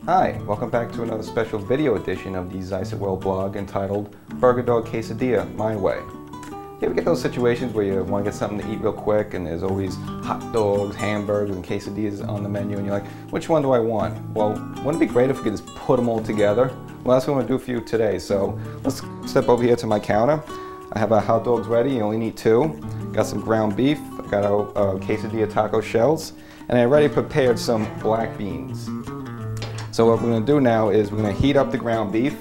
Hi, welcome back to another special video edition of the ZEIsSIT World blog entitled Burgerdog Quesadilla, My Way. You ever get those situations where you want to get something to eat real quick and there's always hot dogs, hamburgers, and quesadillas on the menu and you're like, which one do I want? Well, wouldn't it be great if we could just put them all together? Well, that's what I'm going to do for you today. So let's step over here to my counter. I have our hot dogs ready. You only need 2. Got some ground beef. I got our quesadilla taco shells. And I already prepared some black beans. So what we're going to do now is we're going to heat up the ground beef,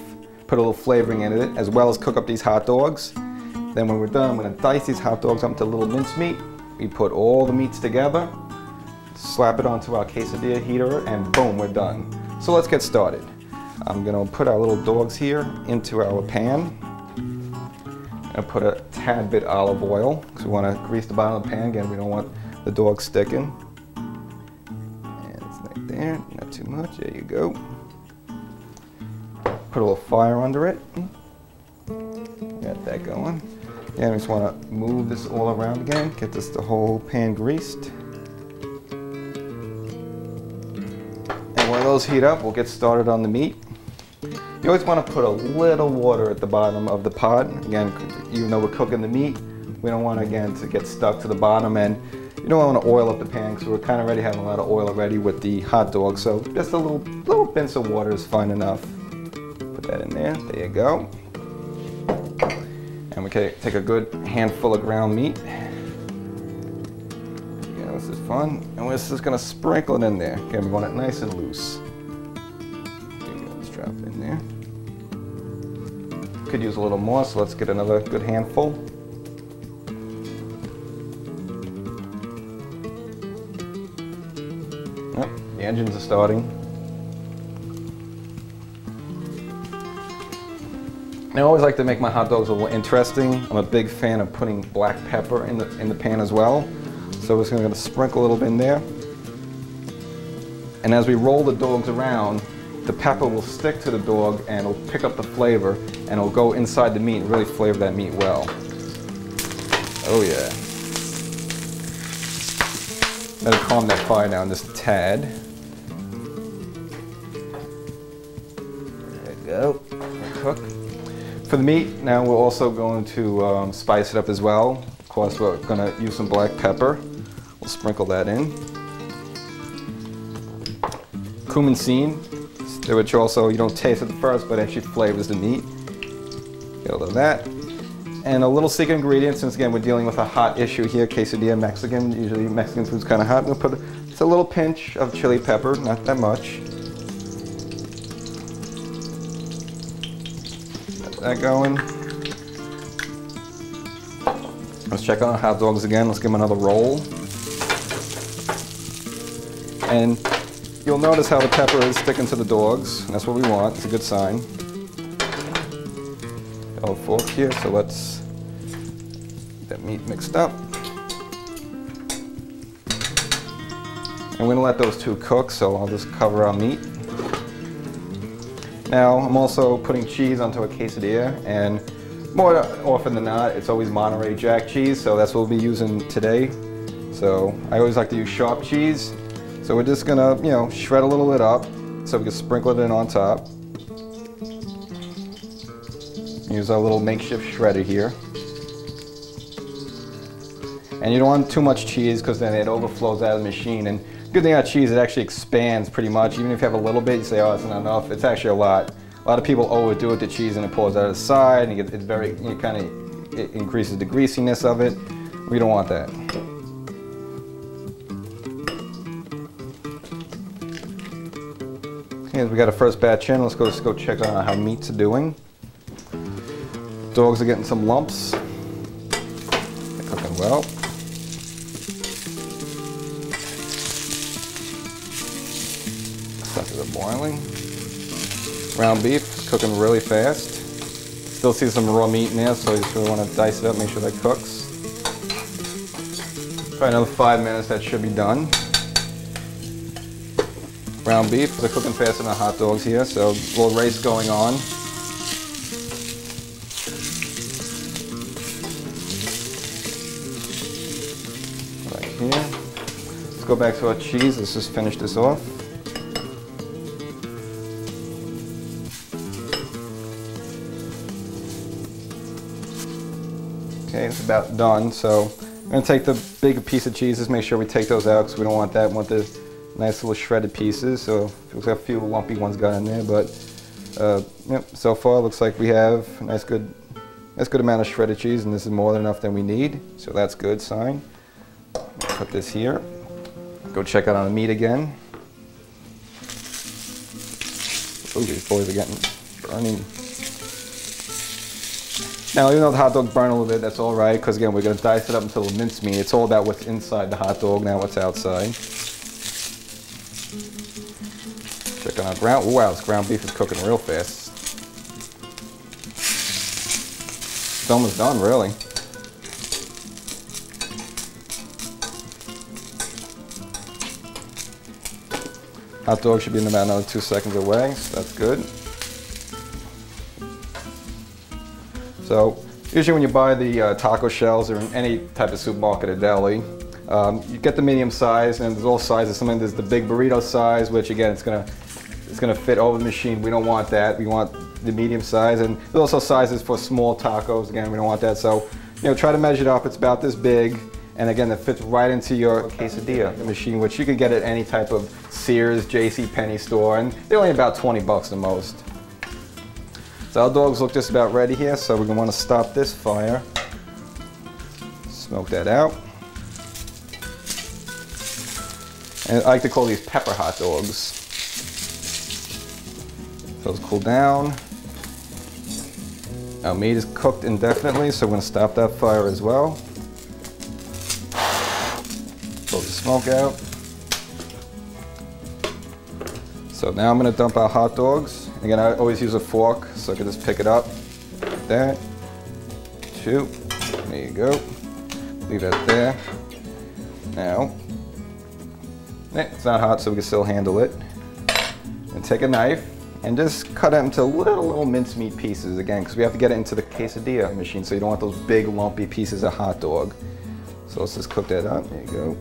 put a little flavoring in it, as well as cook up these hot dogs. Then when we're done, I'm going to dice these hot dogs up into little mincemeat. We put all the meats together, slap it onto our quesadilla heater, and boom, we're done. So let's get started. I'm going to put our little dogs here into our pan. And put a tad bit olive oil, because we want to grease the bottom of the pan. Again, we don't want the dogs sticking. There, not too much, there you go. Put a little fire under it. Got that going. And we just want to move this all around again, get the whole pan greased. And when those heat up, we'll get started on the meat. You always want to put a little water at the bottom of the pot. Again, even though we're cooking the meat, we don't want, again, to get stuck to the bottom, and you don't want to oil up the pan because we're kind of already having a lot of oil already with the hot dog. So just a little pinch of water is fine enough. Put that in there. There you go. And we can take a good handful of ground meat. Yeah, this is fun. And we're just going to sprinkle it in there. Again, we want it nice and loose. There you go. Let's drop it in there. Could use a little more, so let's get another good handful. Yep, the engines are starting. I always like to make my hot dogs a little interesting. I'm a big fan of putting black pepper in the pan as well. So we're just going to sprinkle a little bit in there. And as we roll the dogs around, the pepper will stick to the dog and it'll pick up the flavor and it'll go inside the meat and really flavor that meat well. Oh yeah. That'll calm that fire down just a tad. There you go. Cook. For the meat, now we're also going to spice it up as well. Of course, we're going to use some black pepper. We'll sprinkle that in. Cumin seed, which also you don't taste it at first, but actually flavors the meat. Get a little of that. And a little secret ingredient, since again we're dealing with a hot issue here, quesadilla Mexican. Usually Mexican food's kind of hot. I'm going to put just a little pinch of chili pepper, not that much. Got that going. Let's check on our hot dogs again. Let's give them another roll. And you'll notice how the pepper is sticking to the dogs. That's what we want. It's a good sign. Got a fork here, so let's get that meat mixed up. And we're going to let those two cook, so I'll just cover our meat. Now, I'm also putting cheese onto a quesadilla, and more often than not, it's always Monterey Jack cheese, so that's what we'll be using today. So I always like to use sharp cheese. So we're just going to, shred a little bit up so we can sprinkle it in on top. Use our little makeshift shredder here. And you don't want too much cheese because then it overflows out of the machine. And good thing about cheese, it actually expands pretty much. Even if you have a little bit, you say, oh, it's not enough. It's actually a lot. A lot of people overdo it to cheese and it pours out of the side. And it increases the greasiness of it. We don't want that. Okay, we got a first batch in. Let's go check on how meats are doing. Dogs are getting some lumps. They're cooking well. Stuff is boiling. Ground beef is cooking really fast. Still see some raw meat in there, so you just really want to dice it up, make sure that cooks. Probably another 5 minutes, that should be done. Ground beef, they're cooking faster than the hot dogs here, so a little race going on. Right here. Let's go back to our cheese. Let's just finish this off. Okay, it's about done. So we're gonna take the big piece of cheese. Just make sure we take those out because we don't want that. We want the nice little shredded pieces. So it looks like a few lumpy ones got in there, but yep, so far it looks like we have a nice good amount of shredded cheese, and this is more than enough than we need. So that's good sign. Put this here. Go check out on the meat again. Oh, these boys are getting burning. Now, even though the hot dog burn a little bit, that's all right, because again, we're going to dice it up into little mincemeat. It's all about what's inside the hot dog, not what's outside. Check on our ground. Oh, wow, this ground beef is cooking real fast. It's almost done, really. Hot dog should be in about another 2 seconds away, so that's good. So usually when you buy the taco shells or in any type of supermarket or deli, you get the medium size, and there's all sizes. Sometimes there's the big burrito size, which again it's gonna fit over the machine. We don't want that. We want the medium size, and there's also sizes for small tacos. Again, we don't want that. So try to measure it up. It's about this big, and again, it fits right into your quesadilla machine, which you could get at any type of Sears, JCPenney store, and they're only about 20 bucks the most. So our dogs look just about ready here, so we're going to want to stop this fire. Smoke that out. And I like to call these pepper hot dogs. Those cool down. Our meat is cooked indefinitely, so we're going to stop that fire as well. Pull the smoke out. So now I'm going to dump our hot dogs. Again, I always use a fork, so I can just pick it up like that. 2. There you go. Leave that there. Now, it's not hot, so we can still handle it. And take a knife and just cut it into little mincemeat pieces again, because we have to get it into the quesadilla machine, so you don't want those big lumpy pieces of hot dog. So let's just cook that up. There you go.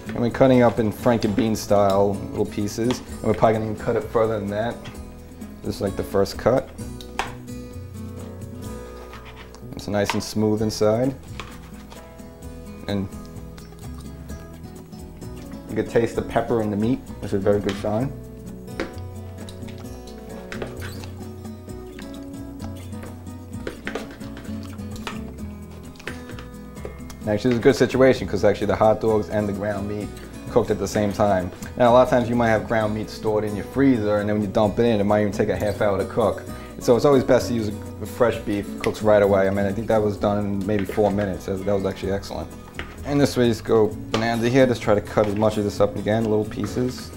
And we're cutting up in Frankenbean style little pieces, and we're probably going to cut it further than that. Just like the first cut. It's nice and smooth inside. And you can taste the pepper in the meat, which is a very good sign. Actually, it's a good situation because actually the hot dogs and the ground meat cooked at the same time. Now, a lot of times you might have ground meat stored in your freezer, and then when you dump it in, it might even take a half hour to cook. So it's always best to use a fresh beef, cooks right away. I mean, I think that was done in maybe 4 minutes. That was actually excellent. And this way, just go bonanza here. Just try to cut as much of this up again, little pieces.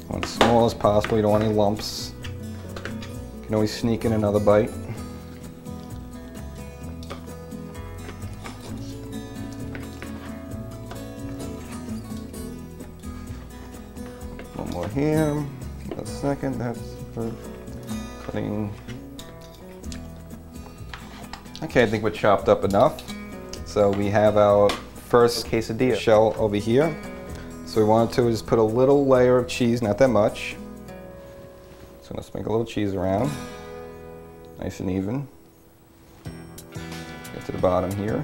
Want as small as possible. You don't want any lumps. You can always sneak in another bite. One more here. A second. That's for cutting. Okay, I think we're chopped up enough. So we have our first quesadilla shell over here. So we wanted to just put a little layer of cheese, not that much. So I'm gonna sprinkle a little cheese around, nice and even. Get to the bottom here.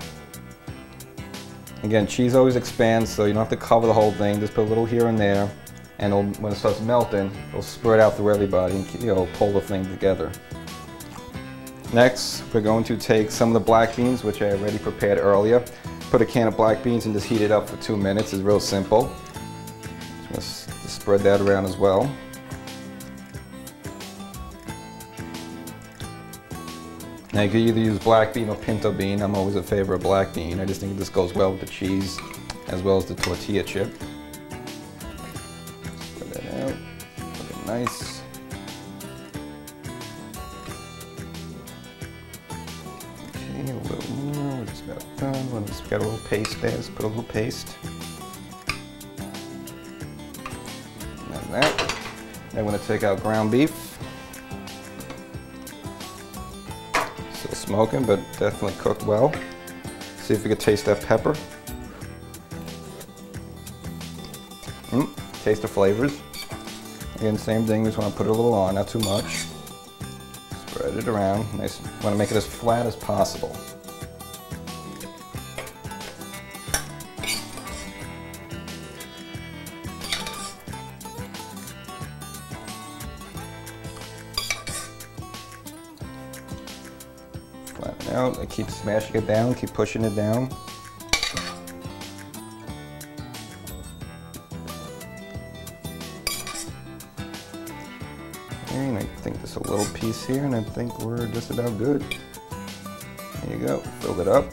Again, cheese always expands, so you don't have to cover the whole thing. Just put a little here and there, and when it starts melting, it'll spread out through everybody and pull the thing together. Next, we're going to take some of the black beans, which I already prepared earlier. Put a can of black beans and just heat it up for 2 minutes. It's real simple. Just spread that around as well. Now you can either use black bean or pinto bean. I'm always a favor of black bean. I just think this goes well with the cheese as well as the tortilla chip. Spread that out. Put it nice. Okay, a little more. We're just about done. Let's get a little paste there. Let's put a little paste. And that. Then we're going to take out ground beef. Still smoking, but definitely cooked well. See if we can taste that pepper. Taste the flavors. Again, same thing, we just want to put it a little on, not too much. Spread it around. Nice. Want to make it as flat as possible. Flatten out. I keep smashing it down, keep pushing it down. And I think just a little piece here, and I think we're just about good. There you go, filled it up.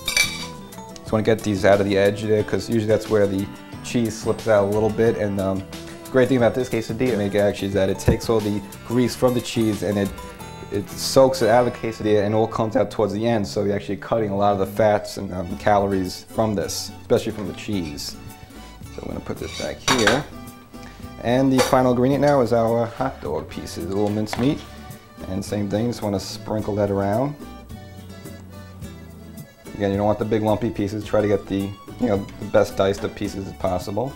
Just want to get these out of the edge there, because usually that's where the cheese slips out a little bit. And the great thing about this quesadilla make actually is that it takes all the grease from the cheese and it soaks it out of the quesadilla, and it all comes out towards the end. So you're actually cutting a lot of the fats and calories from this, especially from the cheese. So I'm going to put this back here. And the final ingredient now is our hot dog pieces, a little minced meat. And same thing, just want to sprinkle that around. Again, you don't want the big lumpy pieces, try to get the, the best diced up pieces as possible.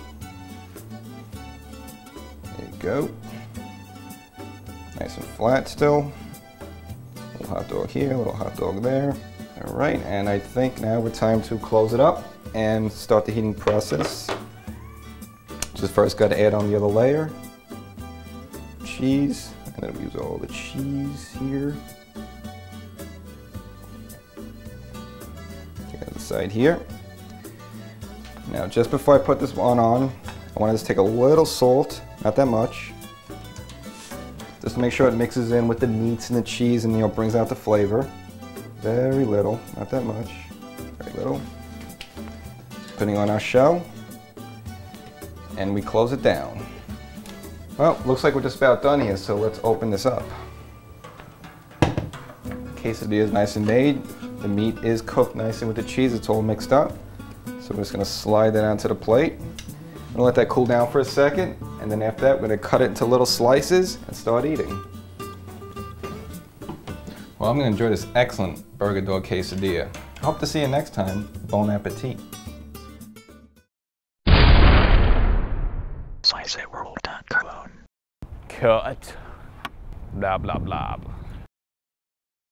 There you go. Nice and flat still. A little hot dog here, a little hot dog there. All right, and I think now we're time to close it up and start the heating process. Just first got to add on the other layer, cheese, and then we use all the cheese here. Take it to the side here. Now just before I put this one on, I want to just take a little salt, not that much, just to make sure it mixes in with the meats and the cheese and brings out the flavor. Very little, not that much, very little. Putting on our shell. And we close it down. Well, looks like we're just about done here, so let's open this up. Quesadilla is nice and made. The meat is cooked nicely with the cheese, it's all mixed up. So we're just gonna slide that onto the plate. I'm gonna let that cool down for a second, and then after that, we're gonna cut it into little slices and start eating. Well, I'm gonna enjoy this excellent Burgerdog Quesadilla. I hope to see you next time. Bon appetit. ZEIsSIT World.com. Cut. Blah, blah, blah.